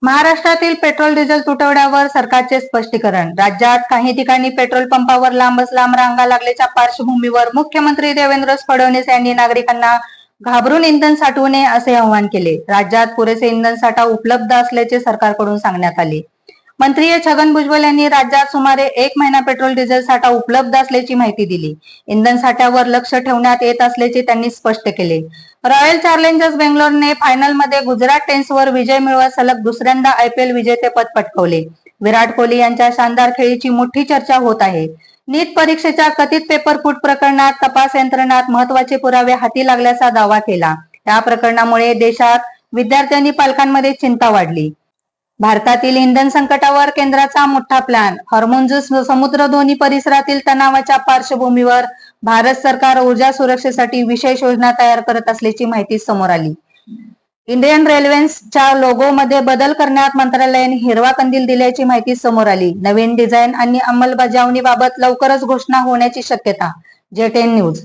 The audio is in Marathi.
महाराष्ट्रातील पेट्रोल डिझेल तुटवड्यावर सरकारचे स्पष्टीकरण. राज्यात काही ठिकाणी पेट्रोल पंपावर लांबच लांब रांगा लागल्याच्या पार्श्वभूमीवर मुख्यमंत्री देवेंद्र फडणवीस यांनी नागरिकांना घाबरून इंधन साठवू नये असे आवाहन केले. राज्यात पुरेसे इंधन साठा उपलब्ध असल्याचे सरकारकडून सांगण्यात आले. मंत्री छगन भुजबळ यांनी राज्यात सुमारे 1 महिना पेट्रोल डिझेल साठा उपलब्ध असल्याची माहिती दिली. इंधन साठ्यावर लक्ष ठेवण्यात येत असल्याचे त्यांनी स्पष्ट केले. रॉयल चॅलेंजर्स बेंगलोरने फायनलमध्ये गुजरात टेन्सवर विजय मिळवत सलग दुसऱ्यांदा IPL विजेतेपद पटकावले. विराट कोहली यांच्या शानदार खेळीची मोठी चर्चा होत आहे. नीट परीक्षेच्या कथित पेपर फूट प्रकरणात तपास यंत्रणात महत्त्वाचे पुरावे हाती लागल्याचा दावा केला. या प्रकरणामुळे देशात विद्यार्थ्यांनी पालकांमध्ये चिंता वाढली. भारतातील इंधन संकटावर केंद्राचा मोठा प्लॅन. हॉर्मुझ समुद्रधोनी परिसरातील तणावाच्या पार्श्वभूमीवर भारत सरकार ऊर्जा सुरक्षेसाठी विशेष योजना तयार करत असल्याची माहिती समोर आली. इंडियन रेल्वेच्या लोगो मध्ये बदल करण्यात मंत्रालयाने हिरवा कंदील दिल्याची माहिती समोर आली. नवीन डिझाईन आणि अंमलबजावणीबाबत लवकरच घोषणा होण्याची शक्यता. J10 news.